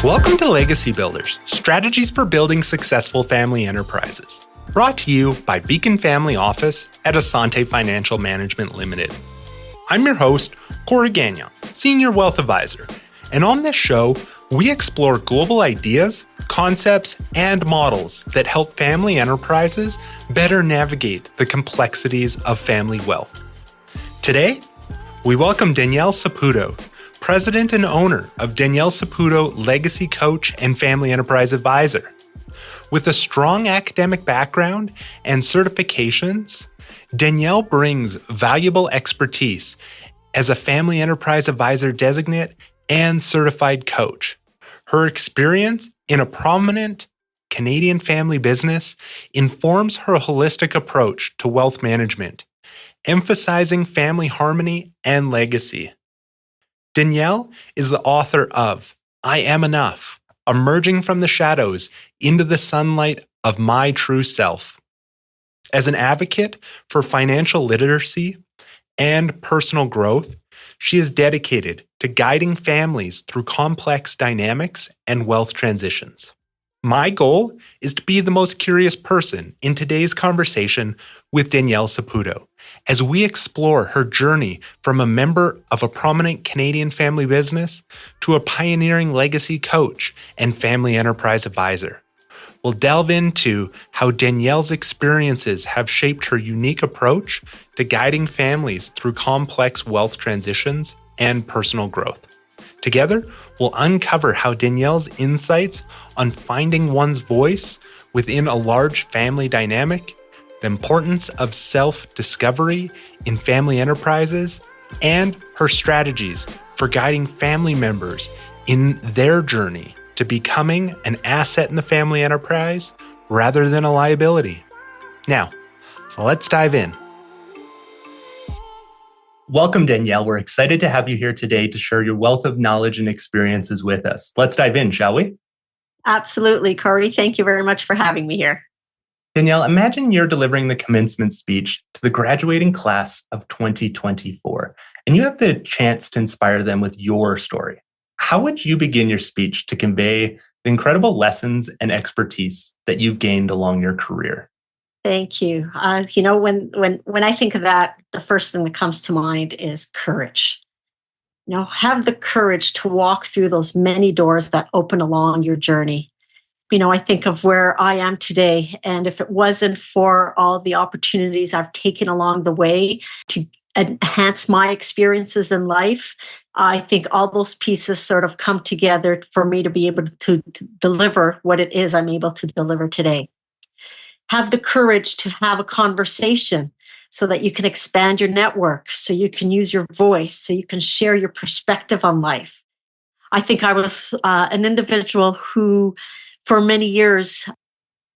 Welcome to Legacy Builders, Strategies for Building Successful Family Enterprises. Brought to you by Beacon Family Office at Asante Financial Management Limited. I'm your host, Corey Gagnon, Senior Wealth Advisor, and on this show, we explore global ideas, concepts, and models that help family enterprises better navigate the complexities of family wealth. Today, we welcome Danielle Saputo, President and owner of Danielle Saputo Legacy Coach and Family Enterprise Advisor. With a strong academic background and certifications, Danielle brings valuable expertise as a Family Enterprise Advisor Designate and certified coach. Her experience in a prominent Canadian family business informs her holistic approach to wealth management, emphasizing family harmony and legacy. Danielle is the author of I Am Enough, Emerging from the Shadows into the Sunlight of My True Self. As an advocate for financial literacy and personal growth, she is dedicated to guiding families through complex dynamics and wealth transitions. My goal is to be the most curious person in today's conversation with Danielle Saputo, as we explore her journey from a member of a prominent Canadian family business to a pioneering legacy coach and family enterprise advisor. We'll delve into how Danielle's experiences have shaped her unique approach to guiding families through complex wealth transitions and personal growth. Together, we'll uncover how Danielle's insights on finding one's voice within a large family dynamic, the importance of self-discovery in family enterprises, and her strategies for guiding family members in their journey to becoming an asset in the family enterprise rather than a liability. Now, let's dive in. Welcome, Danielle. We're excited to have you here today to share your wealth of knowledge and experiences with us. Let's dive in, shall we? Absolutely, Corey. Thank you very much for having me here. Danielle, imagine you're delivering the commencement speech to the graduating class of 2024, and you have the chance to inspire them with your story. How would you begin your speech to convey the incredible lessons and expertise that you've gained along your career? Thank you. When I think of that, the first thing that comes to mind is courage. Have the courage to walk through those many doors that open along your journey. I think of where I am today, and if it wasn't for all the opportunities I've taken along the way to enhance my experiences in life, I think all those pieces sort of come together for me to be able to deliver what it is I'm able to deliver today. Have the courage to have a conversation so that you can expand your network, so you can use your voice, so you can share your perspective on life. I think I was an individual who, for many years,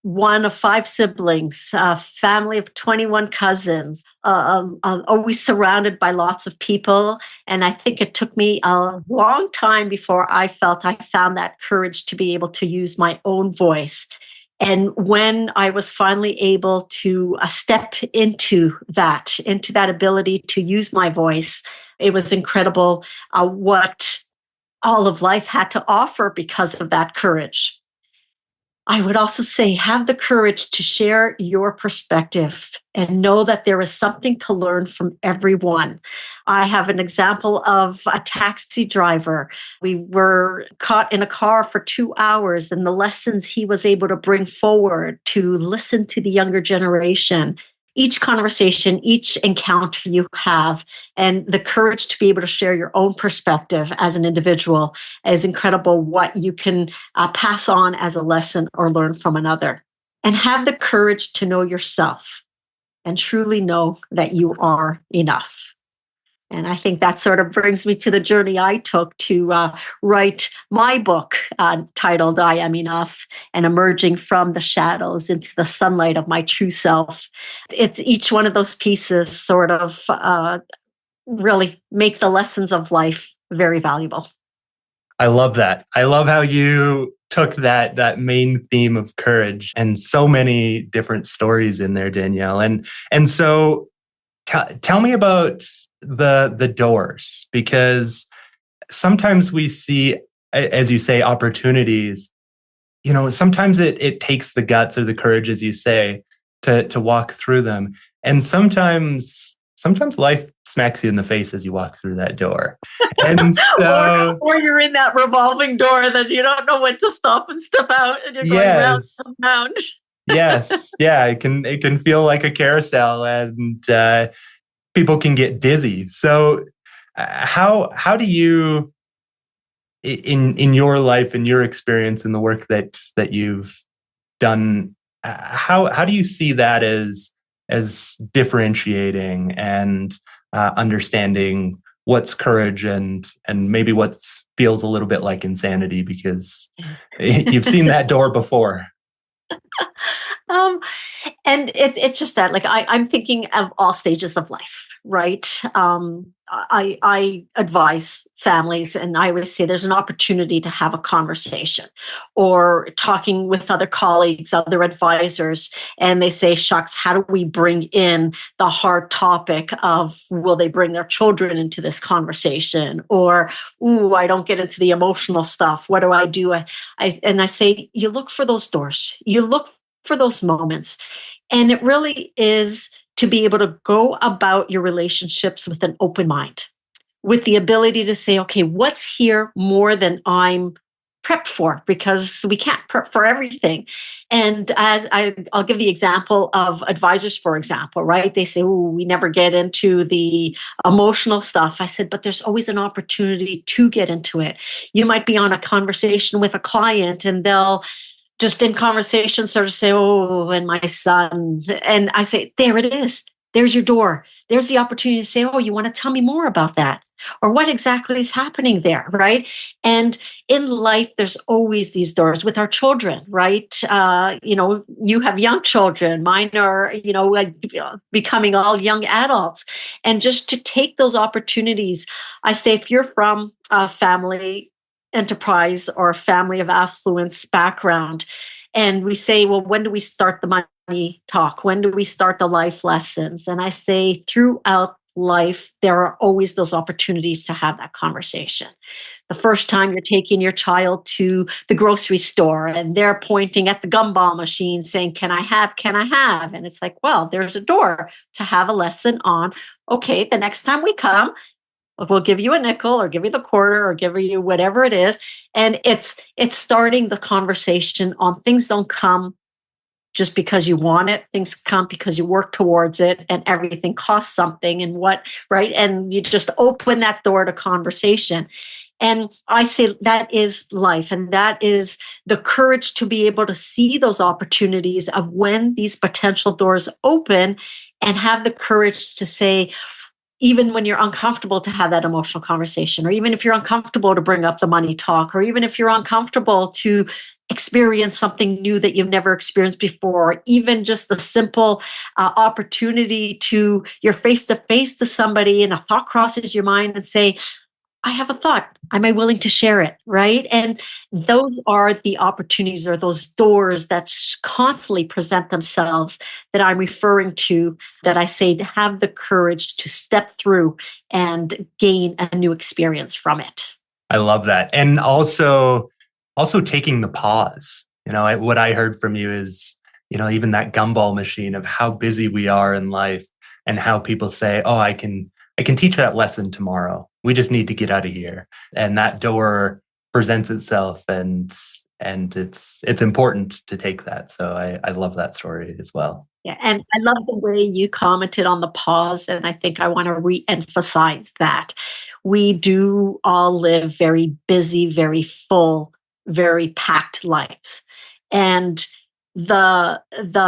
one of 5 siblings, a family of 21 cousins, always surrounded by lots of people. And I think it took me a long time before I felt I found that courage to be able to use my own voice. And when I was finally able to step into that ability to use my voice, it was incredible what all of life had to offer because of that courage. I would also say, have the courage to share your perspective and know that there is something to learn from everyone. I have an example of a taxi driver. We were caught in a car for 2 hours, and the lessons he was able to bring forward to listen to the younger generation. Each conversation, each encounter you have, and the courage to be able to share your own perspective as an individual is incredible what you can pass on as a lesson or learn from another. And have the courage to know yourself and truly know that you are enough. And I think that sort of brings me to the journey I took to write my book titled I Am Enough and Emerging from the Shadows into the Sunlight of My True Self. It's each one of those pieces sort of really make the lessons of life very valuable. I love that. I love how you took that main theme of courage and so many different stories in there, Danielle. And so tell me about the doors, because sometimes we see as you say, opportunities, sometimes it takes the guts or the courage, as you say, to walk through them. And sometimes life smacks you in the face as you walk through that door. And so, or you're in that revolving door that you don't know when to stop and step out, and you're going round yes, and round. yes, yeah, it can feel like a carousel, and people can get dizzy. So, how do you, in your life, in your experience, in the work that you've done, how do you see that as differentiating and understanding what's courage and maybe what feels a little bit like insanity, because you've seen that door before? Um, and it's just that, like, I'm thinking of all stages of life, right? I advise families, and I always say there's an opportunity to have a conversation or talking with other colleagues, other advisors, and they say, shucks, how do we bring in the hard topic of, will they bring their children into this conversation? Or, ooh, I don't get into the emotional stuff. What do I do? I say, you look for those doors. You look for those moments. And it really is to be able to go about your relationships with an open mind, with the ability to say, okay, what's here more than I'm prepped for? Because we can't prep for everything. And I'll give the example of advisors, for example, right? They say, oh, we never get into the emotional stuff. I said, but there's always an opportunity to get into it. You might be on a conversation with a client, and they'll just in conversation sort of say, oh, and my son. And I say, there it is. There's your door. There's the opportunity to say, oh, you want to tell me more about that? Or what exactly is happening there, right? And in life, there's always these doors with our children, right? You have young children. Mine are, becoming all young adults. And just to take those opportunities, I say, if you're from a family enterprise or a family of affluence background, and we say, well, when do we start the money talk? When do we start the life lessons? And I say, throughout life, there are always those opportunities to have that conversation. The first time you're taking your child to the grocery store and they're pointing at the gumball machine saying, can I have? And it's like, well, there's a door to have a lesson on, okay, the next time we come, we'll give you a nickel or give you the quarter or give you whatever it is. And it's starting the conversation on things don't come just because you want it. Things come because you work towards it, and everything costs something, and right? And you just open that door to conversation. And I say that is life. And that is the courage to be able to see those opportunities of when these potential doors open, and have the courage to say, even when you're uncomfortable, to have that emotional conversation, or even if you're uncomfortable to bring up the money talk, or even if you're uncomfortable to experience something new that you've never experienced before, or even just the simple opportunity to you're face to face to somebody and a thought crosses your mind and say, I have a thought. Am I willing to share it? Right. And those are the opportunities, or those doors that constantly present themselves, that I'm referring to, that I say to have the courage to step through and gain a new experience from it. I love that. And also taking the pause. What I heard from you is, even that gumball machine of how busy we are in life, and how people say, oh, I can teach that lesson tomorrow. We just need to get out of here. And that door presents itself, and it's important to take that. So I love that story as well. Yeah, and I love the way you commented on the pause. And I think I want to re-emphasize that. We do all live very busy, very full, very packed lives. And the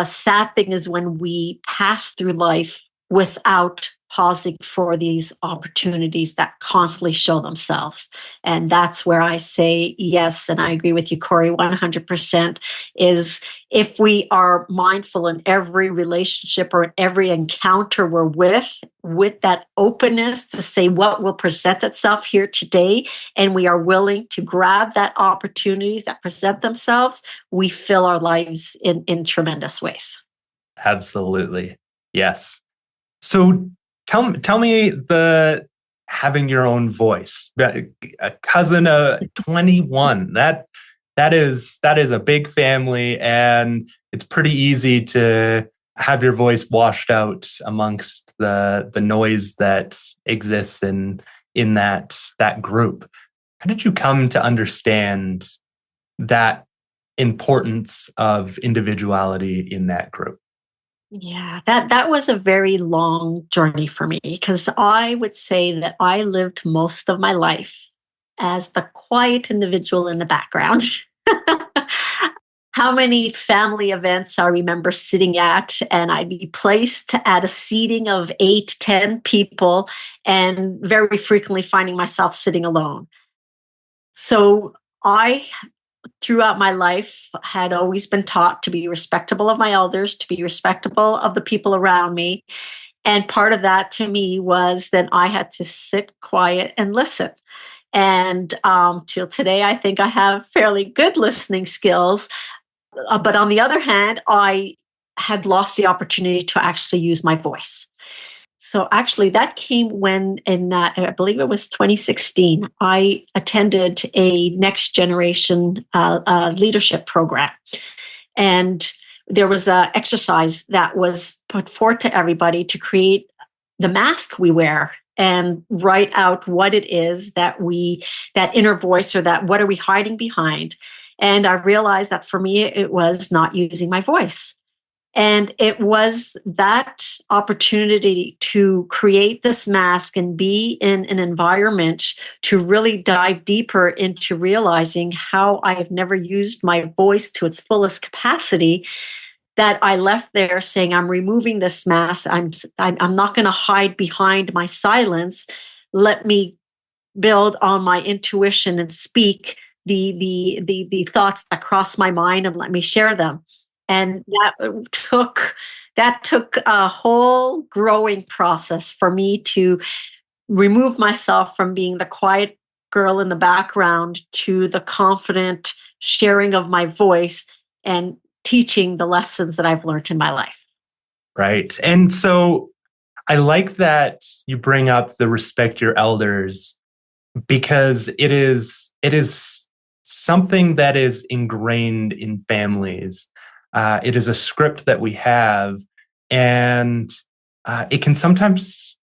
sad thing is when we pass through life without pausing for these opportunities that constantly show themselves. And that's where I say yes, and I agree with you, Corey, 100%, is if we are mindful in every relationship or in every encounter we're with that openness to say what will present itself here today, and we are willing to grab that opportunities that present themselves, we fill our lives in tremendous ways. Absolutely. Yes. So tell me having your own voice. A cousin of 21, that is a big family, and it's pretty easy to have your voice washed out amongst the noise that exists in that group. How did you come to understand that importance of individuality in that group? Yeah, that was a very long journey for me, because I would say that I lived most of my life as the quiet individual in the background. How many family events I remember sitting at, and I'd be placed at a seating of 8, 10 people, and very frequently finding myself sitting alone. So I, throughout my life, had always been taught to be respectable of my elders, to be respectable of the people around me. And part of that to me was that I had to sit quiet and listen. And till today, I think I have fairly good listening skills. But on the other hand, I had lost the opportunity to actually use my voice. So actually, that came when, I believe it was 2016, I attended a next generation leadership program. And there was an exercise that was put forth to everybody to create the mask we wear and write out what it is that that inner voice, or that what are we hiding behind. And I realized that for me, it was not using my voice. And it was that opportunity to create this mask and be in an environment to really dive deeper into realizing how I have never used my voice to its fullest capacity, that I left there saying, I'm removing this mask. I'm not going to hide behind my silence. Let me build on my intuition and speak the thoughts that cross my mind, and let me share them. And that took a whole growing process for me to remove myself from being the quiet girl in the background to the confident sharing of my voice and teaching the lessons that I've learned in my life. Right. And so I like that you bring up the respect your elders, because it is something that is ingrained in families. It is a script that we have, and it can sometimes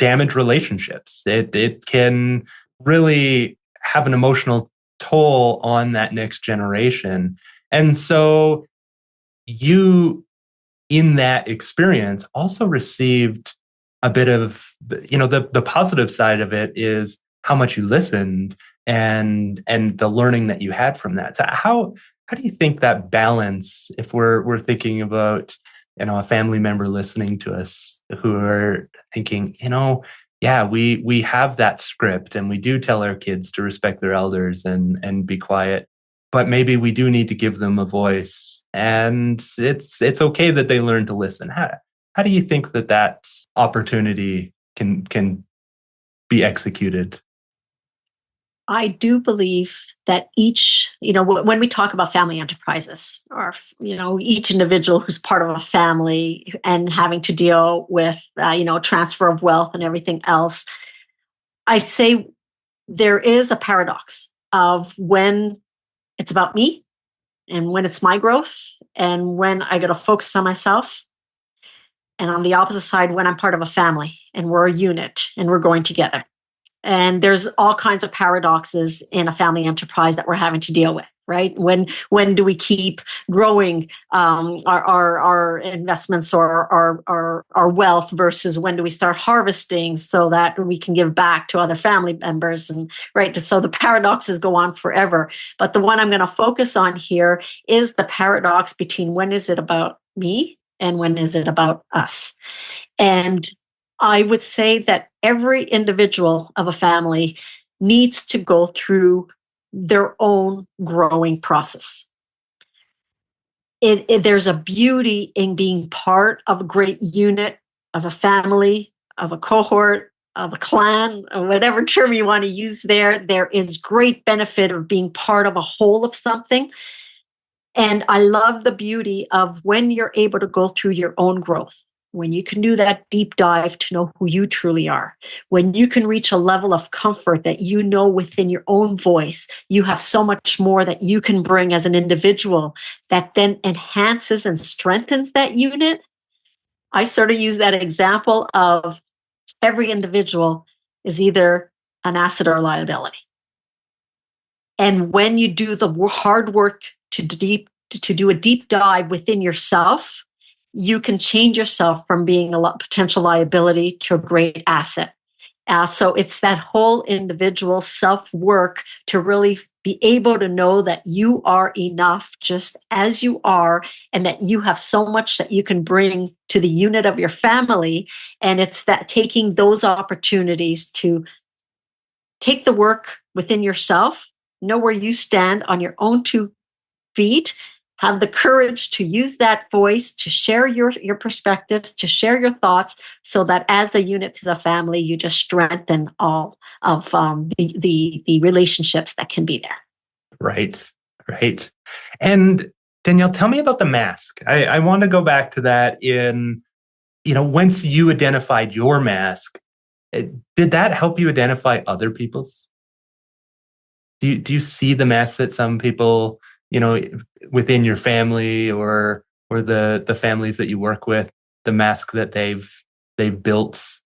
damage relationships. It can really have an emotional toll on that next generation. And so you, in that experience, also received a bit of, the positive side of it is how much you listened and the learning that you had from that. So how do you think that balance, if we're thinking about, a family member listening to us who are thinking, yeah, we have that script and we do tell our kids to respect their elders and be quiet, but maybe we do need to give them a voice, and it's okay that they learn to listen. How do you think that opportunity can be executed? I do believe that each, when we talk about family enterprises, or, each individual who's part of a family and having to deal with, transfer of wealth and everything else, I'd say there is a paradox of when it's about me and when it's my growth and when I got to focus on myself. And on the opposite side, when I'm part of a family and we're a unit and we're going together. And there's all kinds of paradoxes in a family enterprise that we're having to deal with, right? When do we keep growing our investments or our wealth, versus when do we start harvesting so that we can give back to other family members? And right, so the paradoxes go on forever. But the one I'm going to focus on here is the paradox between when is it about me and when is it about us. And I would say that every individual of a family needs to go through their own growing process. There's a beauty in being part of a great unit, of a family, of a cohort, of a clan, or whatever term you want to use there. There is great benefit of being part of a whole of something. And I love the beauty of when you're able to go through your own growth. when you can do that deep dive to know who you truly are, when you can reach a level of comfort that you know within your own voice, you have so much more that you can bring as an individual that then enhances and strengthens that unit. I sort of use that example of every individual is either an asset or a liability. And when you do the hard work to do a deep dive within yourself, you can change yourself from being a potential liability to a great asset. So it's that whole individual self-work to really be able to know that you are enough just as you are, and that you have so much that you can bring to the unit of your family. And it's that taking those opportunities to take the work within yourself, know where you stand on your own 2 feet, have the courage to use that voice to share your perspectives, to share your thoughts, so that as a unit to the family, you just strengthen all of the relationships that can be there. Right, right. And Danielle, tell me about the mask. I want to go back to that once you identified your mask, did that help you identify other people's? Do you see the mask that some people, within your family or the families that you work with, the mask that they've built?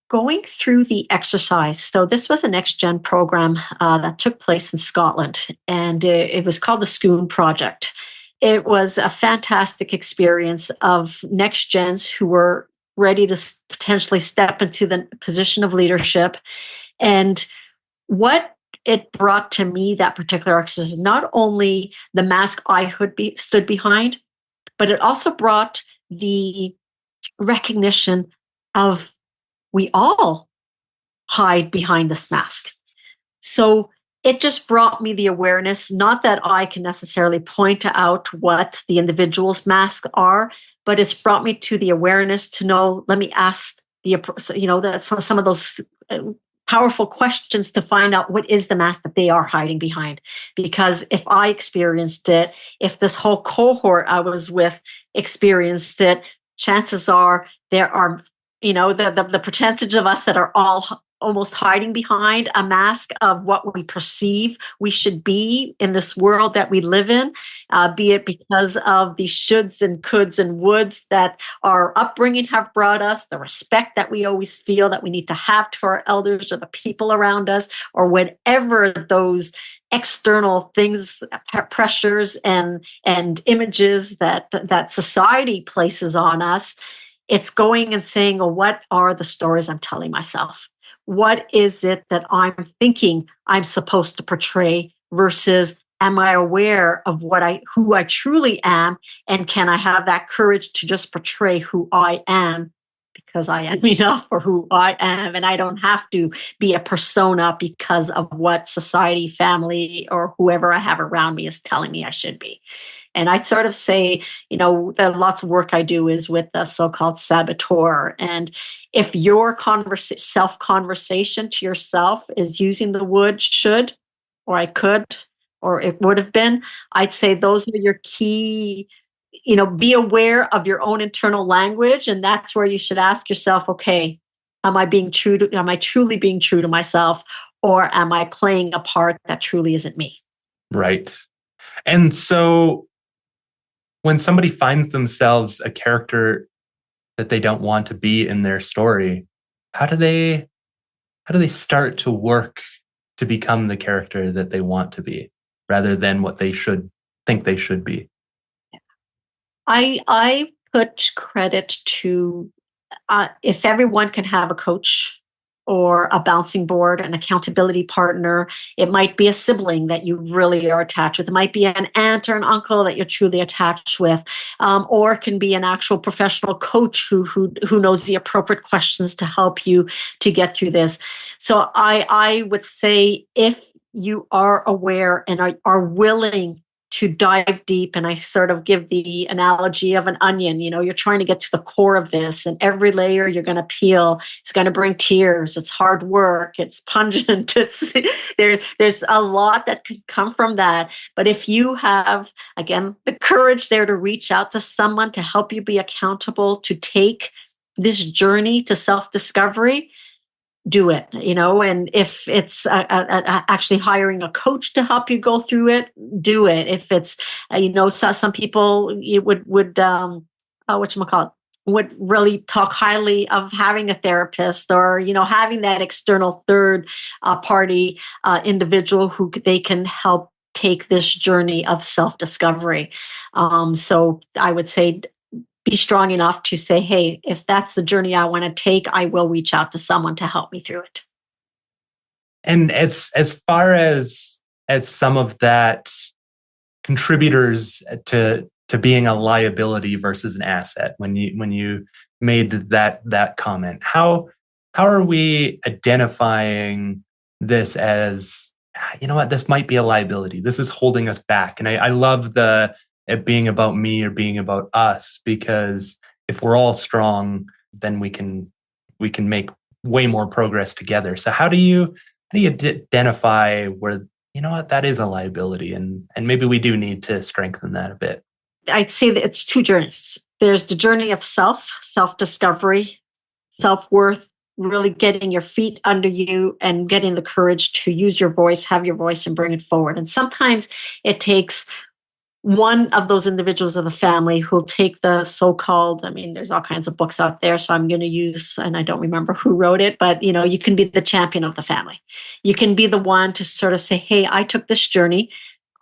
Going through the exercise. So this was a next gen program that took place in Scotland, and it was called the Schoon Project. It was a fantastic experience of next gens who were ready to potentially step into the position of leadership. And what it brought to me, that particular exercise, not only the mask I stood behind, but it also brought the recognition of we all hide behind this mask. So it just brought me the awareness, not that I can necessarily point out what the individual's masks are, but it's brought me to the awareness to know, let me ask some of those powerful questions to find out what is the mask that they are hiding behind. Because if I experienced it, if this whole cohort I was with experienced it, chances are there are the percentage of us that are all almost hiding behind a mask of what we perceive we should be in this world that we live in, be it because of the shoulds and coulds and woulds that our upbringing have brought us, the respect that we always feel that we need to have to our elders or the people around us, or whatever those external things, pressures and images that society places on us. It's going and saying, well, what are the stories I'm telling myself? What is it that I'm thinking I'm supposed to portray versus am I aware of who I truly am? And can I have that courage to just portray who I am because I am enough for who I am? And I don't have to be a persona because of what society, family, or whoever I have around me is telling me I should be. And I'd sort of say, lots of work I do is with the so-called saboteur. And if your self-conversation to yourself is using the word should, or I could, or it would have been, I'd say those are your key, be aware of your own internal language. And that's where you should ask yourself, okay, am I truly being true to myself? Or am I playing a part that truly isn't me? Right. And so when somebody finds themselves a character that they don't want to be in their story, how do they start to work to become the character that they want to be rather than what they should think they should be? I put credit to if everyone can have a coach or a bouncing board, an accountability partner. It might be a sibling that you really are attached with. It might be an aunt or an uncle that you're truly attached with, or it can be an actual professional coach who knows the appropriate questions to help you to get through this. So I would say if you are aware and are willing to dive deep. And I sort of give the analogy of an onion. You're trying to get to the core of this, and every layer you're going to peel, it's going to bring tears. It's hard work. It's pungent. There's a lot that can come from that. But if you have, again, the courage there to reach out to someone to help you be accountable, to take this journey to self-discovery, do it, and if it's actually hiring a coach to help you go through it, do it. If it's, some people would whatchamacallit, would really talk highly of having a therapist, or, having that external third party individual who they can help take this journey of self-discovery. So I would say, be strong enough to say, hey, if that's the journey I want to take, I will reach out to someone to help me through it. And as far as some of that contributors to being a liability versus an asset, when you made that comment, how are we identifying this as, this might be a liability, this is holding us back? And I love it being about me or being about us, because if we're all strong, then we can make way more progress together. So how do you identify where, that is a liability, and maybe we do need to strengthen that a bit? I'd say that it's two journeys. There's the journey of self-discovery, self-worth, really getting your feet under you and getting the courage to use your voice, have your voice, and bring it forward. And sometimes it takes one of those individuals of the family who'll take the so-called, there's all kinds of books out there, so I'm going to use, and I don't remember who wrote it, but you can be the champion of the family. You can be the one to sort of say, hey, I took this journey.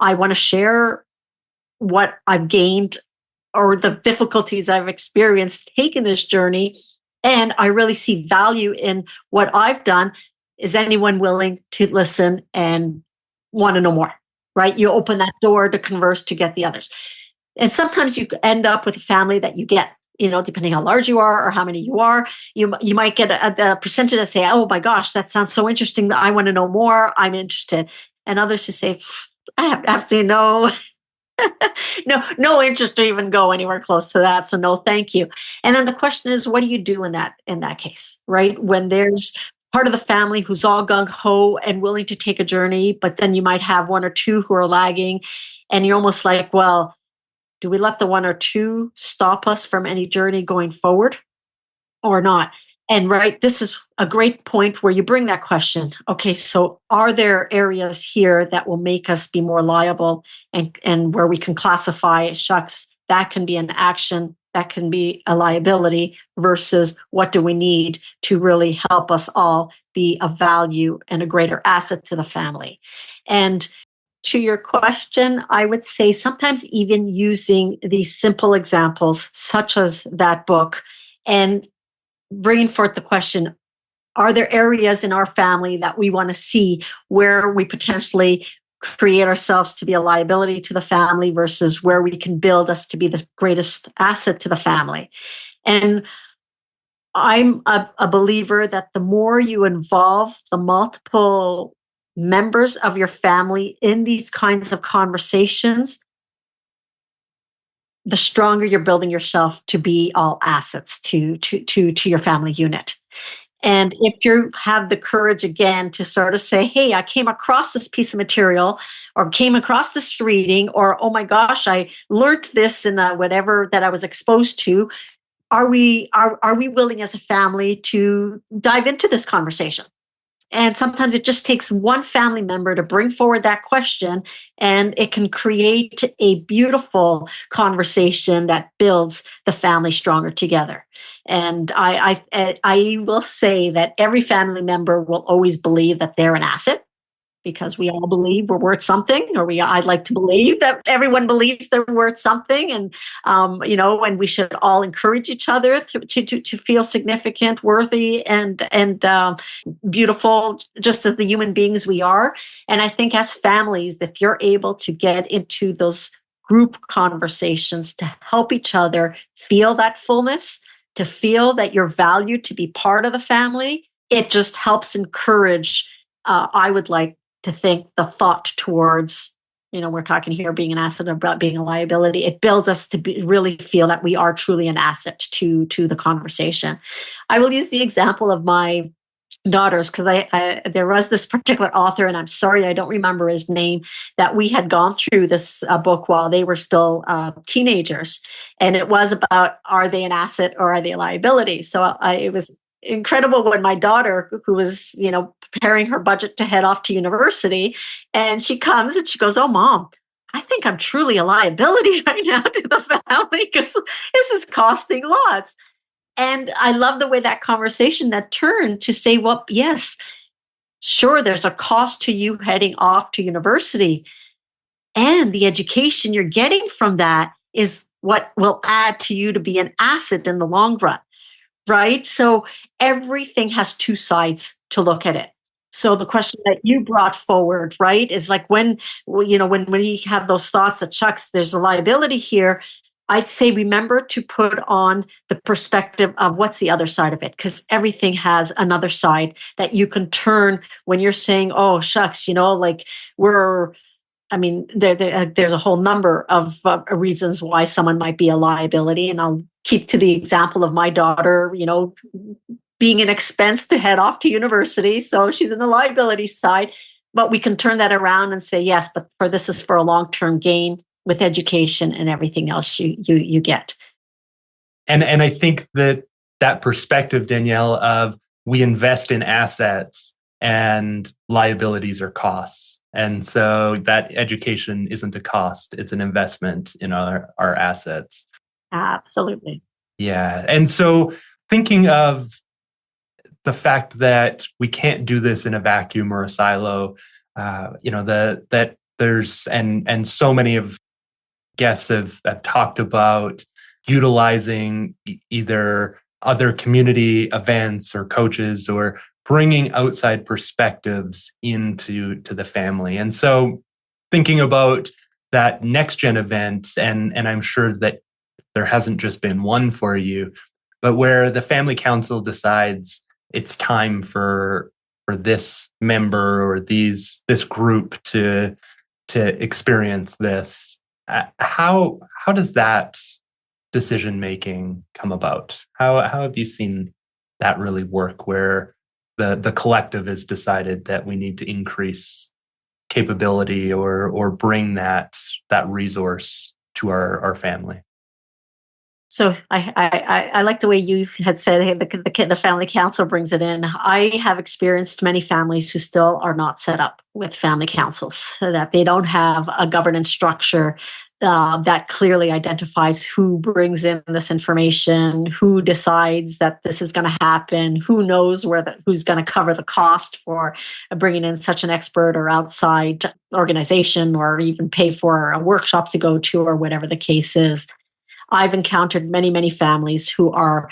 I want to share what I've gained or the difficulties I've experienced taking this journey, and I really see value in what I've done. Is anyone willing to listen and want to know more? Right? You open that door to converse, to get the others. And sometimes you end up with a family that you get, depending how large you are or how many you are, you might get a percentage that say, oh my gosh, that sounds so interesting, that I want to know more, I'm interested. And others who say, I have absolutely no interest to even go anywhere close to that. So no, thank you. And then the question is, what do you do in that case, right? When there's part of the family who's all gung-ho and willing to take a journey, but then you might have one or two who are lagging, and you're almost like, well, do we let the one or two stop us from any journey going forward or not? And right, this is a great point where you bring that question. Okay, so are there areas here that will make us be more liable, and where we can classify, shucks, that can be an action, that can be a liability, versus what do we need to really help us all be of value and a greater asset to the family? And to your question, I would say sometimes even using these simple examples, such as that book, and bringing forth the question, are there areas in our family that we want to see where we potentially create ourselves to be a liability to the family versus where we can build us to be the greatest asset to the family? And I'm a believer that the more you involve the multiple members of your family in these kinds of conversations, the stronger you're building yourself to be all assets to your family unit. And if you have the courage again to sort of say, hey, I came across this piece of material, or came across this reading, or, oh my gosh, I learned this in whatever that I was exposed to. Are we willing as a family to dive into this conversation? And sometimes it just takes one family member to bring forward that question, and it can create a beautiful conversation that builds the family stronger together. And I will say that every family member will always believe that they're an asset, because we all believe we're worth something, or I'd like to believe that everyone believes they're worth something. And, and we should all encourage each other to feel significant, worthy, and beautiful, just as the human beings we are. And I think as families, if you're able to get into those group conversations to help each other feel that fullness, to feel that you're valued to be part of the family, it just helps encourage, I would like to think, the thought towards we're talking here being an asset about being a liability. It builds us to really feel that we are truly an asset to the conversation. I will use the example of my daughters, because there was this particular author, and I'm sorry I don't remember his name, that we had gone through this book while they were still teenagers, and it was about, are they an asset or are they a liability? So it was incredible when my daughter, who was preparing her budget to head off to university, and she comes and she goes, "Oh, Mom, I think I'm truly a liability right now to the family because this is costing lots." And I love the way that conversation that turned to say, well, yes, sure, there's a cost to you heading off to university. And the education you're getting from that is what will add to you to be an asset in the long run, right? So everything has two sides to look at it. So the question that you brought forward, right, is like when we have those thoughts that, shucks, there's a liability here, I'd say remember to put on the perspective of what's the other side of it, because everything has another side that you can turn when you're saying, "Oh, shucks, like there's a whole number of reasons why someone might be a liability." And I'll keep to the example of my daughter, being an expense to head off to university. So she's in the liability side, but we can turn that around and say, yes, but this is for a long-term gain with education and everything else you get. And I think that perspective, Danielle, of we invest in assets and liabilities are costs. And so that education isn't a cost, it's an investment in our assets. Absolutely. Yeah. And so thinking of the fact that we can't do this in a vacuum or a silo, that there's, and so many of guests have talked about utilizing either other community events or coaches or bringing outside perspectives into the family. And so thinking about that next gen event, and I'm sure that there hasn't just been one for you, but where the family council decides it's time for this member or this group to experience this. How does that decision making come about? How have you seen that really work, where the collective has decided that we need to increase capability or bring that resource to our family? So I like the way you had said, hey, the family council brings it in. I have experienced many families who still are not set up with family councils, so that they don't have a governance structure that clearly identifies who brings in this information, who decides that this is going to happen, who knows who's going to cover the cost for bringing in such an expert or outside organization, or even pay for a workshop to go to, or whatever the case is. I've encountered many, many families who are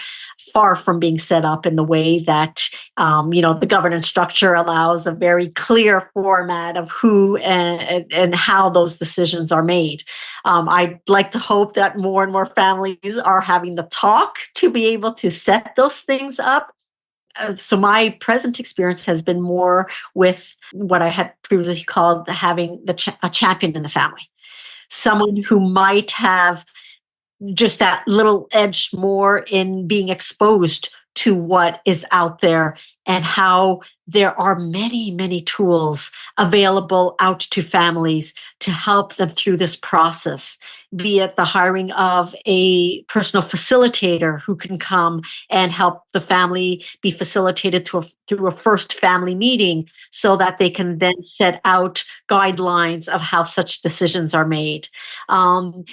far from being set up in the way that, the governance structure allows a very clear format of who and how those decisions are made. I'd like to hope that more and more families are having the talk to be able to set those things up. So my present experience has been more with what I had previously called having a champion in the family, someone who might have just that little edge more in being exposed to what is out there, and how there are many, many tools available out to families to help them through this process, be it the hiring of a personal facilitator who can come and help the family be facilitated through a first family meeting, so that they can then set out guidelines of how such decisions are made.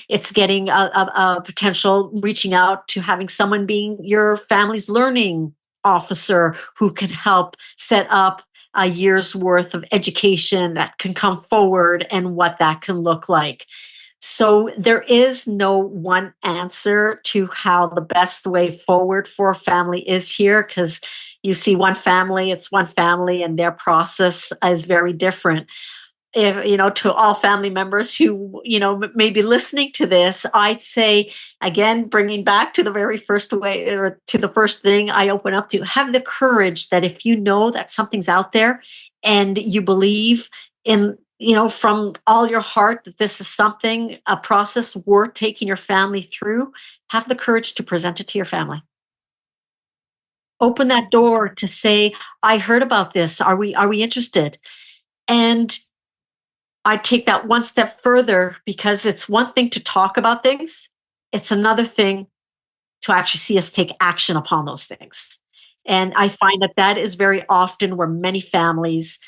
It's getting a potential reaching out to having someone being your family's learning officer who can help set up a year's worth of education that can come forward and what that can look like. So there is no one answer to how the best way forward for a family is here, because you see it's one family and their process is very different. If, to all family members who, may be listening to this, I'd say, again, bringing back to the very first way, or to the first thing I open up to, have the courage that if you know that something's out there and you believe in from all your heart that this is something, a process worth taking your family through, have the courage to present it to your family. Open that door to say, I heard about this. Are we interested? And I take that one step further, because it's one thing to talk about things. It's another thing to actually see us take action upon those things. And I find that that is very often where many families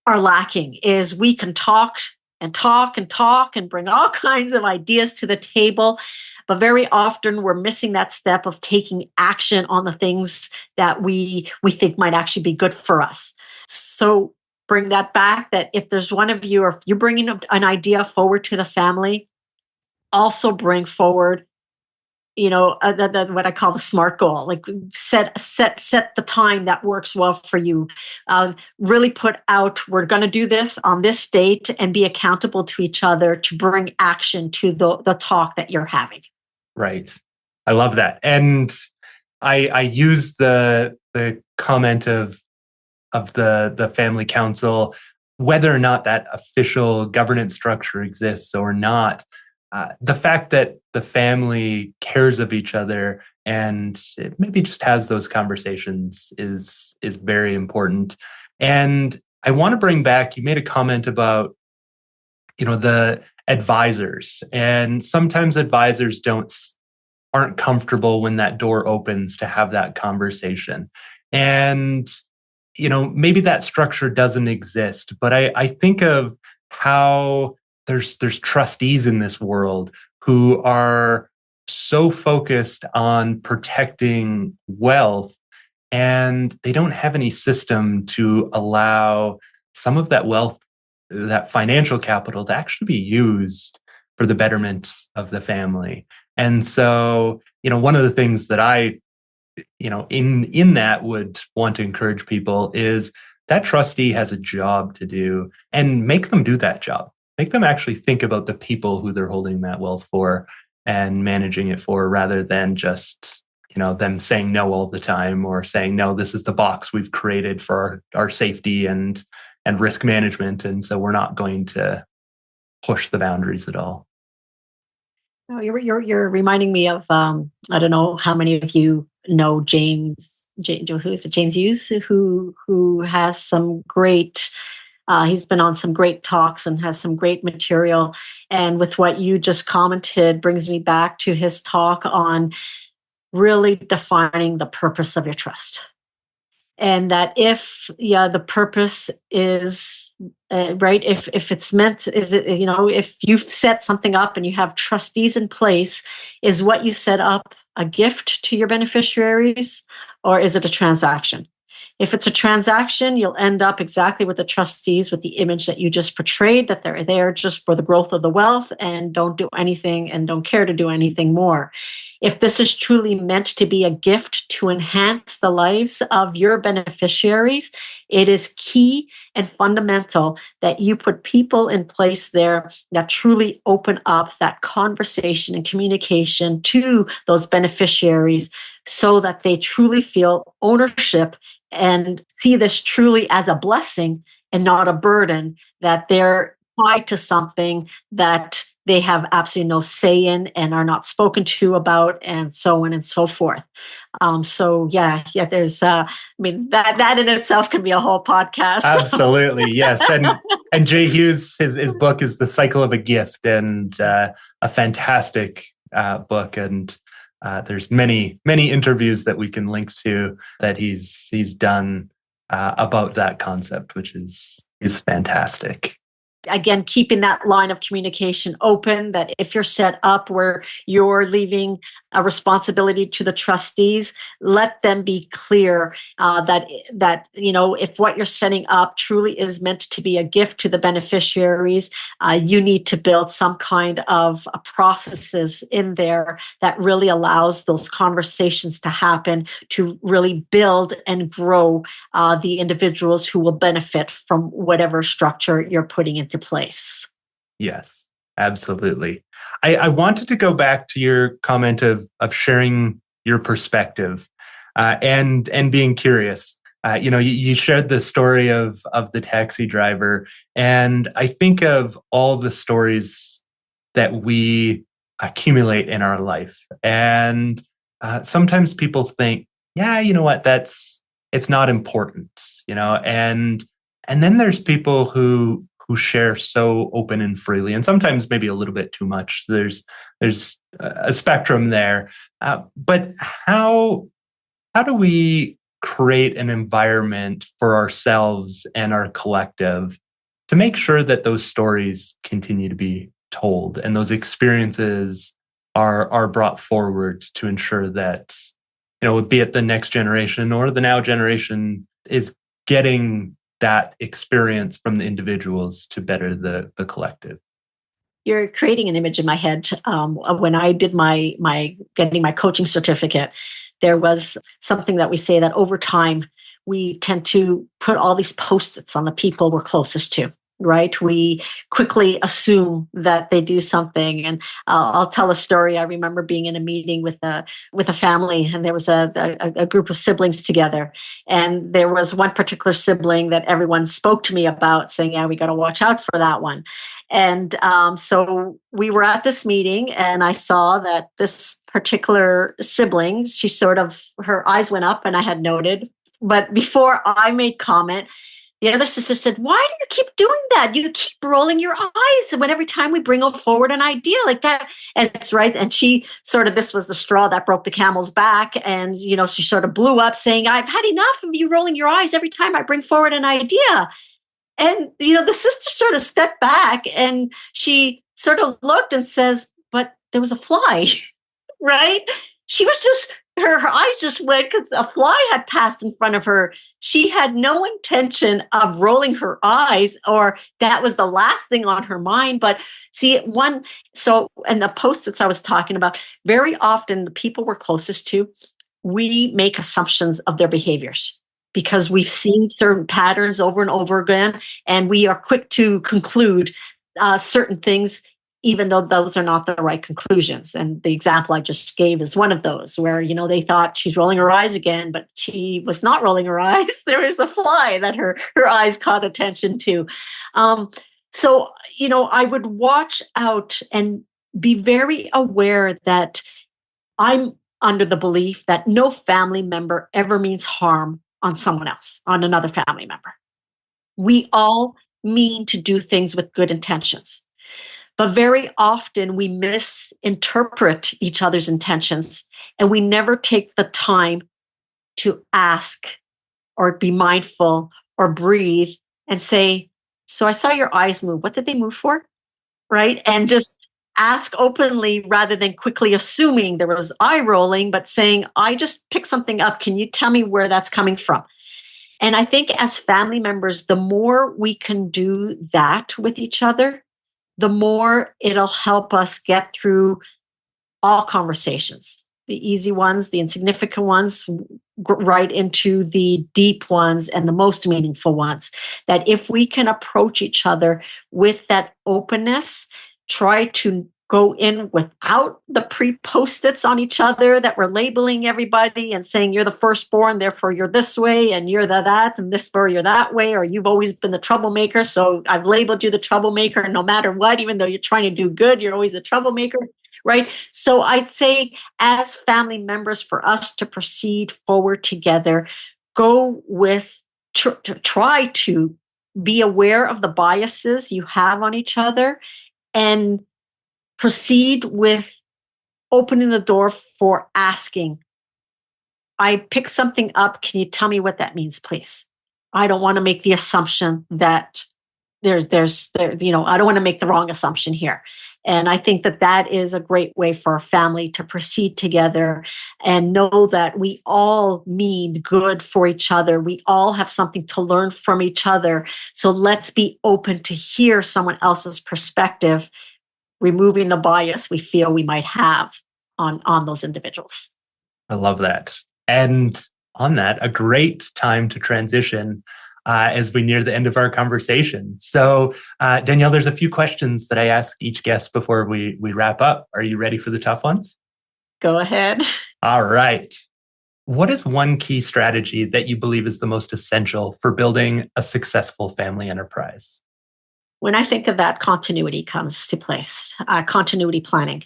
are lacking, is we can talk and talk and talk and bring all kinds of ideas to the table, but very often we're missing that step of taking action on the things that we think might actually be good for us. So bring that back, that if there's one of you, or if you're bringing an idea forward to the family, also bring forward what I call the SMART goal. Like, set the time that works well for you. Really put out, we're going to do this on this date, and be accountable to each other to bring action to the talk that you're having. Right. I love that. And I use the comment of the family council, whether or not that official governance structure exists or not. The fact that the family cares of each other and it maybe just has those conversations is very important. And I want to bring back, you made a comment about, the advisors, and sometimes advisors aren't comfortable when that door opens to have that conversation. And, maybe that structure doesn't exist, but I think of how there's trustees in this world who are so focused on protecting wealth, and they don't have any system to allow some of that wealth, that financial capital, to actually be used for the betterment of the family. And so, one of the things that I, in that would want to encourage people is that trustee has a job to do, and make them do that job. Make them actually think about the people who they're holding that wealth for and managing it for, rather than just, them saying no all the time, or saying, no, this is the box we've created for our safety and risk management. And so we're not going to push the boundaries at all. Oh, you're reminding me of, I don't know how many of you know James, who is it? James Hughes, who has some great. He's been on some great talks and has some great material. And with what you just commented, brings me back to his talk on really defining the purpose of your trust. And that if the purpose is right, if it's meant, is it, if you've set something up and you have trustees in place, is what you set up a gift to your beneficiaries, or is it a transaction? If it's a transaction, you'll end up exactly with the trustees, with the image that you just portrayed, that they're there just for the growth of the wealth and don't do anything and don't care to do anything more. If this is truly meant to be a gift to enhance the lives of your beneficiaries, it is key and fundamental that you put people in place there that truly open up that conversation and communication to those beneficiaries, so that they truly feel ownership and see this truly as a blessing and not a burden, that they're tied to something that they have absolutely no say in and are not spoken to about, and so on and so forth. There's that in itself can be a whole podcast. Absolutely. Yes. And Jay Hughes, his book is The Cycle of a Gift, and a fantastic book. And there's many interviews that we can link to that he's done about that concept, which is fantastic. Again, keeping that line of communication open, that if you're set up where you're leaving a responsibility to the trustees, let them be clear that if what you're setting up truly is meant to be a gift to the beneficiaries, you need to build some kind of processes in there that really allows those conversations to happen, to really build and grow the individuals who will benefit from whatever structure you're putting into place. Yes, absolutely. I wanted to go back to your comment of sharing your perspective and being curious. You shared the story of the taxi driver, and I think of all the stories that we accumulate in our life, and sometimes people think, yeah, you know what, it's not important, and then there's people who share so open and freely, and sometimes maybe a little bit too much. There's a spectrum there, but how do we create an environment for ourselves and our collective to make sure that those stories continue to be told and those experiences are brought forward to ensure that, be it the next generation or the now generation, is getting that experience from the individuals to better the collective? You're creating an image in my head. When I did my getting my coaching certificate, there was something that we say that over time we tend to put all these post-its on the people we're closest to. Right? We quickly assume that they do something. And I'll tell a story. I remember being in a meeting with a family, and there was a group of siblings together. And there was one particular sibling that everyone spoke to me about, saying, yeah, we got to watch out for that one. And so we were at this meeting, and I saw that this particular sibling, her eyes went up, and I had noted. But before I made comment, the other sister said, why do you keep doing that? You keep rolling your eyes when every time we bring forward an idea like that. And it's right. And this was the straw that broke the camel's back. And, she sort of blew up saying, I've had enough of you rolling your eyes every time I bring forward an idea. And, the sister sort of stepped back and she sort of looked and says, but there was a fly, right? She was just, her eyes just went because a fly had passed in front of her. She had no intention of rolling her eyes, or that was the last thing on her mind. But and the post-its I was talking about, very often the people we're closest to, we make assumptions of their behaviors because we've seen certain patterns over and over again, and we are quick to conclude certain things, even though those are not the right conclusions. And the example I just gave is one of those where, they thought she's rolling her eyes again, but she was not rolling her eyes. There was a fly that her eyes caught attention to. So, I would watch out and be very aware that I'm under the belief that no family member ever means harm on someone else, on another family member. We all mean to do things with good intentions. But very often we misinterpret each other's intentions, and we never take the time to ask or be mindful or breathe and say, so I saw your eyes move. What did they move for? Right? And just ask openly rather than quickly assuming there was eye rolling, but saying, I just picked something up. Can you tell me where that's coming from? And I think as family members, the more we can do that with each other, the more it'll help us get through all conversations, the easy ones, the insignificant ones, right into the deep ones and the most meaningful ones. That if we can approach each other with that openness, try to go in without the pre-post-its on each other that we're labeling everybody and saying you're the firstborn, therefore you're this way, and you're that, and this or you're that way, or you've always been the troublemaker, so I've labeled you the troublemaker, no matter what, even though you're trying to do good, you're always the troublemaker, right? So I'd say as family members, for us to proceed forward together, go with, try to be aware of the biases you have on each other and proceed with opening the door for asking, I picked something up. Can you tell me what that means, please? I don't want to make the assumption that I don't want to make the wrong assumption here. And I think that is a great way for a family to proceed together and know that we all mean good for each other. We all have something to learn from each other. So let's be open to hear someone else's perspective, removing the bias we feel we might have on those individuals. I love that. And on that, a great time to transition as we near the end of our conversation. So, Danielle, there's a few questions that I ask each guest before we wrap up. Are you ready for the tough ones? Go ahead. All right. What is one key strategy that you believe is the most essential for building a successful family enterprise? When I think of that, continuity comes to place, continuity planning.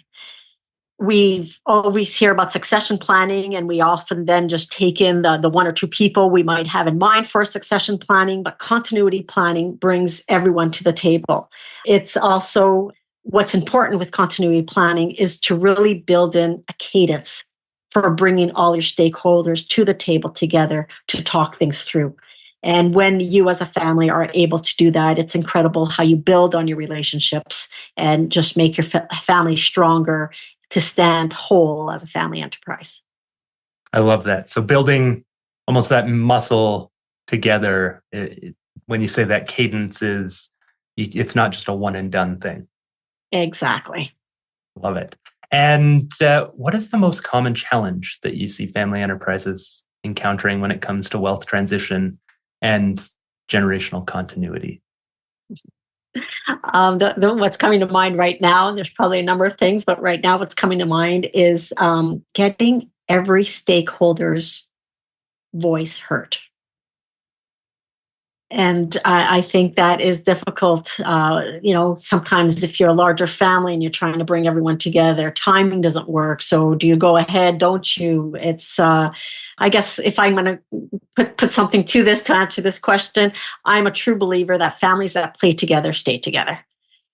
We always hear about succession planning, and we often then just take in the one or two people we might have in mind for succession planning, but continuity planning brings everyone to the table. It's also what's important with continuity planning is to really build in a cadence for bringing all your stakeholders to the table together to talk things through. And when you as a family are able to do that, it's incredible how you build on your relationships and just make your family stronger to stand whole as a family enterprise. I love that. So building almost that muscle together, when you say that cadence it's not just a one and done thing. Exactly. Love it. And what is the most common challenge that you see family enterprises encountering when it comes to wealth transition and generational continuity? What's coming to mind right now, and there's probably a number of things, but right now what's coming to mind is getting every stakeholder's voice heard. And I think that is difficult. Sometimes if you're a larger family and you're trying to bring everyone together, timing doesn't work. So do you go ahead? Don't you? It's, I guess if I'm going to put something to this to answer this question, I'm a true believer that families that play together stay together.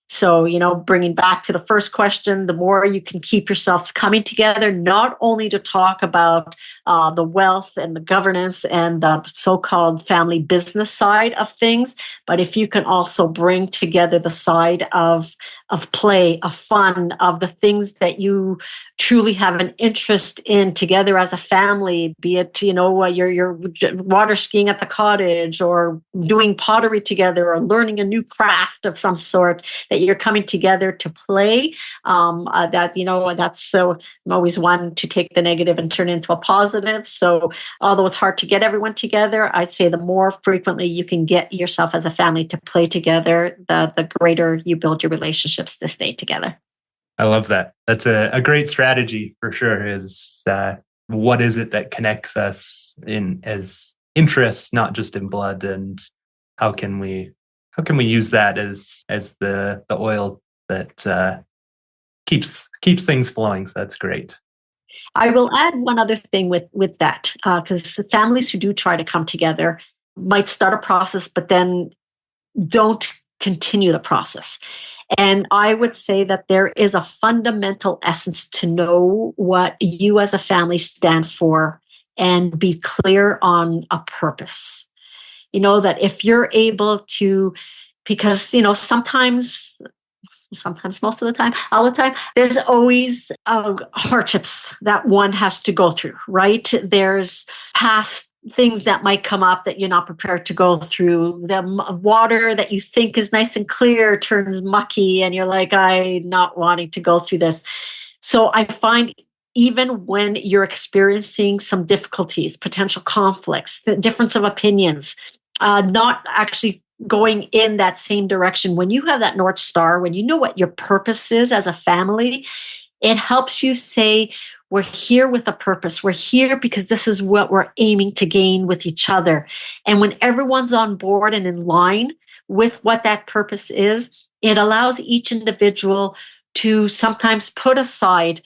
So, bringing back to the first question, the more you can keep yourselves coming together, not only to talk about the wealth and the governance and the so-called family business side of things, but if you can also bring together the side of play, of fun, of the things that you truly have an interest in together as a family, be it, you're water skiing at the cottage or doing pottery together or learning a new craft of some sort, that you're coming together to play. That's so I'm always one to take the negative and turn it into a positive. So although it's hard to get everyone together, I'd say the more frequently you can get yourself as a family to play together, the greater you build your relationships to stay together. I love that. That's a great strategy for sure. Is what is it that connects us in as interests, not just in blood, and how can we use that as the oil that keeps things flowing? So that's great. I will add one other thing with that, because families who do try to come together might start a process, but then don't continue the process. And I would say that there is a fundamental essence to know what you as a family stand for and be clear on a purpose. That if you're able to, because, sometimes, most of the time, all the time, there's always hardships that one has to go through, right? There's past things that might come up that you're not prepared to go through. The water that you think is nice and clear turns mucky, and you're like, I'm not wanting to go through this. So I find even when you're experiencing some difficulties, potential conflicts, the difference of opinions, not actually going in that same direction, when you have that North Star, when you know what your purpose is as a family, it helps you say, we're here with a purpose. We're here because this is what we're aiming to gain with each other. And when everyone's on board and in line with what that purpose is, it allows each individual to sometimes put aside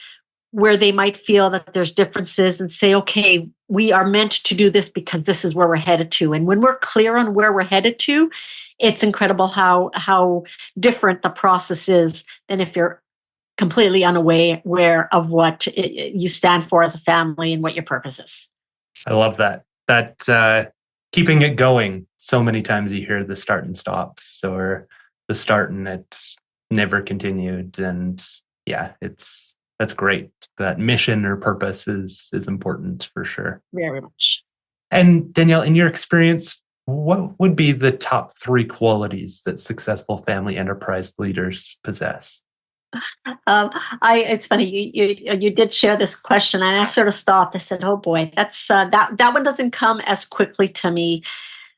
where they might feel that there's differences and say, okay, we are meant to do this because this is where we're headed to. And when we're clear on where we're headed to, it's incredible how different the process is than if you're completely unaware of what you stand for as a family and what your purpose is. I love that. That keeping it going. So many times you hear the start and stops, or the start and it's never continued. And yeah, that's great. That mission or purpose is important for sure. Very much. And Danielle, in your experience, what would be the top 3 qualities that successful family enterprise leaders possess? It's funny you did share this question, and I sort of stopped. I said, "Oh boy, that's that one doesn't come as quickly to me."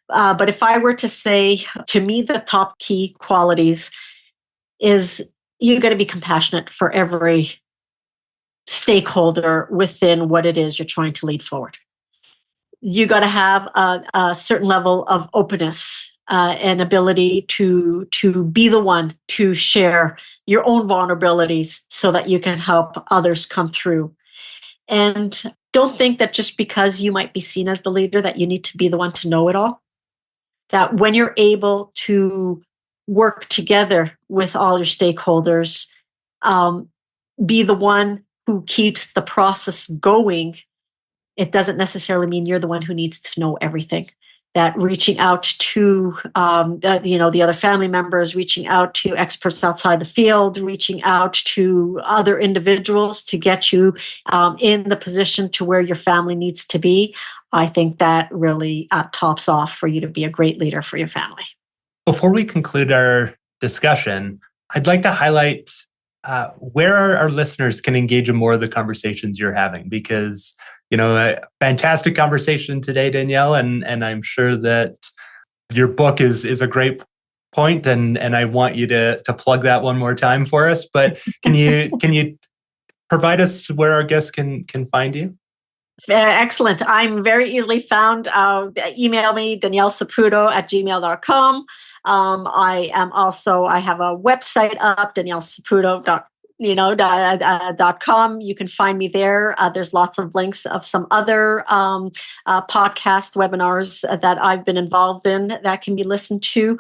But if I were to say, to me, the top key qualities is you got to be compassionate for every stakeholder within what it is you're trying to lead forward. you got to have a certain level of openness and ability to be the one to share your own vulnerabilities so that you can help others come through. And don't think that just because you might be seen as the leader that you need to be the one to know it all. That when you're able to work together with all your stakeholders, be the one who keeps the process going, it doesn't necessarily mean you're the one who needs to know everything. That reaching out to the other family members, reaching out to experts outside the field, reaching out to other individuals to get you in the position to where your family needs to be, I think that really tops off for you to be a great leader for your family. Before we conclude our discussion, I'd like to highlight where our listeners can engage in more of the conversations you're having, because a fantastic conversation today, Danielle, and I'm sure that your book is a great point, and I want you to plug that one more time for us. But can you provide us where our guests can find you? Excellent. I'm very easily found. Email me, Danielle Saputo at gmail.com. I have a website up, daniellesaputo.com. .com. You can find me there. There's lots of links of some other podcast webinars that I've been involved in that can be listened to.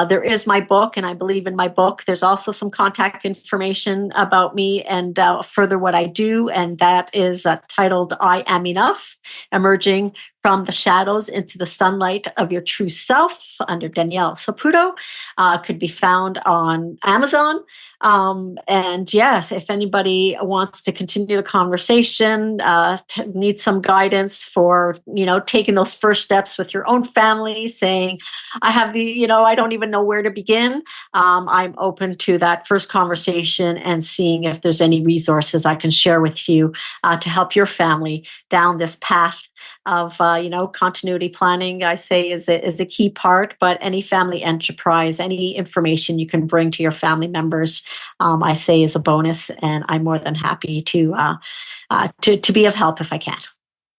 There is my book, and I believe in my book. There's also some contact information about me and further what I do, and that is titled I Am Enough, Emerging from the Shadows into the Sunlight of Your True Self, under Danielle Saputo. Could be found on Amazon. And yes, if anybody wants to continue the conversation, needs some guidance for, taking those first steps with your own family, saying, I don't even know where to begin. I'm open to that first conversation and seeing if there's any resources I can share with you to help your family down this path of continuity planning. I say is a key part, but any family enterprise, any information you can bring to your family members, I say is a bonus, and I'm more than happy to be of help if I can.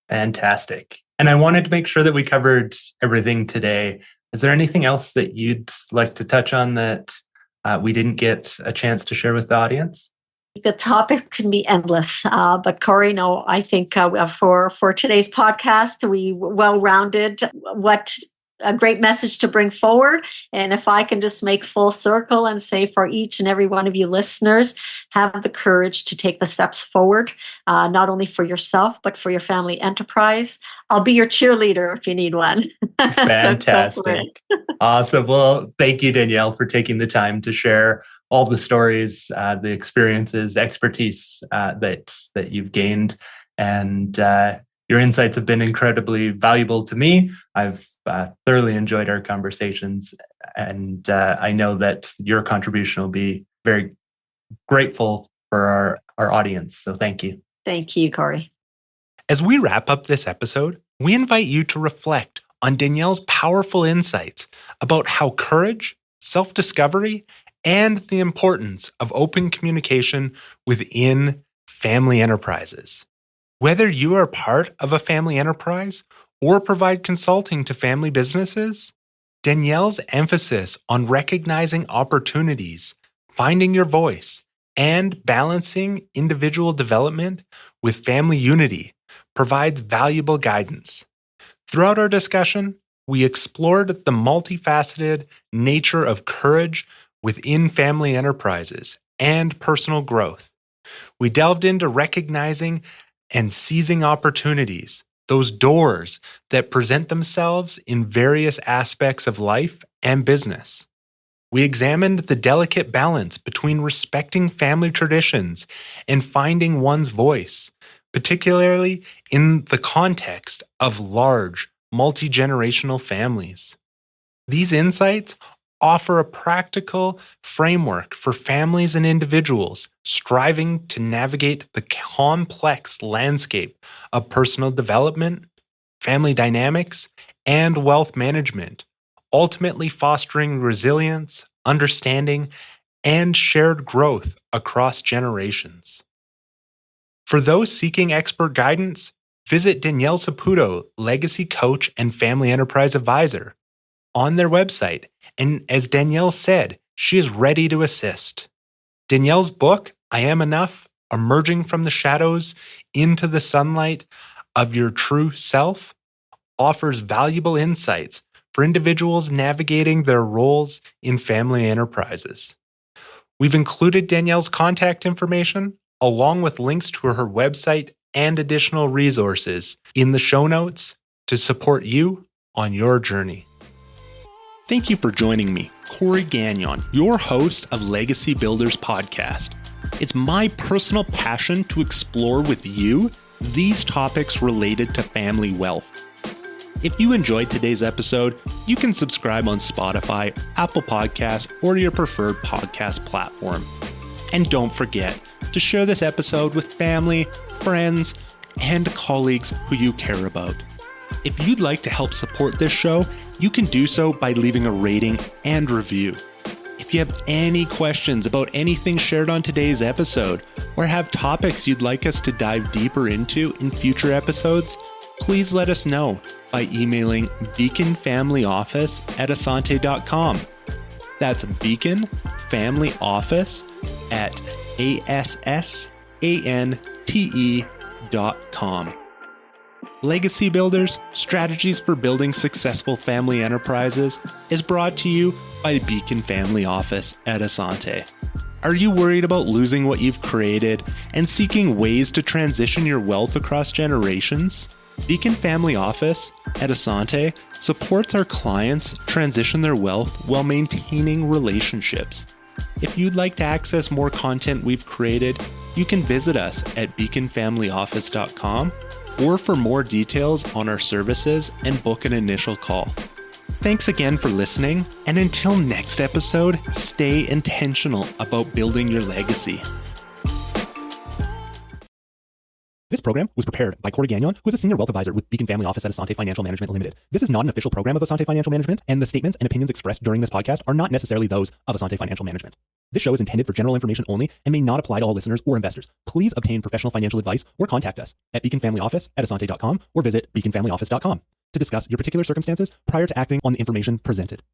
Fantastic. And I wanted to make sure that we covered everything today. Is there anything else that you'd like to touch on that we didn't get a chance to share with the audience? The topics can be endless, but Corey, no, I think for today's podcast, we well-rounded what a great message to bring forward. And if I can just make full circle and say for each and every one of you listeners, have the courage to take the steps forward, not only for yourself, but for your family enterprise. I'll be your cheerleader if you need one. Fantastic. Awesome. Well, thank you, Danielle, for taking the time to share all the stories, the experiences, expertise that you've gained. And your insights have been incredibly valuable to me. I've thoroughly enjoyed our conversations, and I know that your contribution will be very grateful for our audience. So thank you. Thank you, Corey. As we wrap up this episode, we invite you to reflect on Danielle's powerful insights about how courage, self-discovery, and the importance of open communication within family enterprises. Whether you are part of a family enterprise or provide consulting to family businesses, Danielle's emphasis on recognizing opportunities, finding your voice, and balancing individual development with family unity provides valuable guidance. Throughout our discussion, we explored the multifaceted nature of courage within family enterprises and personal growth. We delved into recognizing and seizing opportunities, those doors that present themselves in various aspects of life and business. We examined the delicate balance between respecting family traditions and finding one's voice, particularly in the context of large, multi-generational families. These insights offer a practical framework for families and individuals striving to navigate the complex landscape of personal development, family dynamics, and wealth management, ultimately fostering resilience, understanding, and shared growth across generations. For those seeking expert guidance, Visit Danielle Saputo, Legacy Coach and Family Enterprise Advisor, on their website. And as Danielle said, she is ready to assist. Danielle's book, I Am Enough, Emerging from the Shadows into the Sunlight of Your True Self, offers valuable insights for individuals navigating their roles in family enterprises. We've included Danielle's contact information along with links to her website and additional resources in the show notes to support you on your journey. Thank you for joining me, Corey Gagnon, your host of Legacy Builders Podcast. It's my personal passion to explore with you these topics related to family wealth. If you enjoyed today's episode, you can subscribe on Spotify, Apple Podcasts, or your preferred podcast platform. And don't forget to share this episode with family, friends, and colleagues who you care about. If you'd like to help support this show, you can do so by leaving a rating and review. If you have any questions about anything shared on today's episode, or have topics you'd like us to dive deeper into in future episodes, please let us know by emailing beaconfamilyoffice@asante.com. That's beaconfamilyoffice@ASSANTE.com. Legacy Builders, Strategies for Building Successful Family Enterprises is brought to you by Beacon Family Office at Asante. Are you worried about losing what you've created and seeking ways to transition your wealth across generations? Beacon Family Office at Asante supports our clients transition their wealth while maintaining relationships. If you'd like to access more content we've created, you can visit us at beaconfamilyoffice.com or for more details on our services and book an initial call. Thanks again for listening, and until next episode, stay intentional about building your legacy. This program was prepared by Corey Gagnon, who is a senior wealth advisor with Beacon Family Office at Asante Financial Management Limited. This is not an official program of Asante Financial Management, and the statements and opinions expressed during this podcast are not necessarily those of Asante Financial Management. This show is intended for general information only and may not apply to all listeners or investors. Please obtain professional financial advice or contact us at beaconfamilyoffice@asante.com or visit beaconfamilyoffice.com to discuss your particular circumstances prior to acting on the information presented.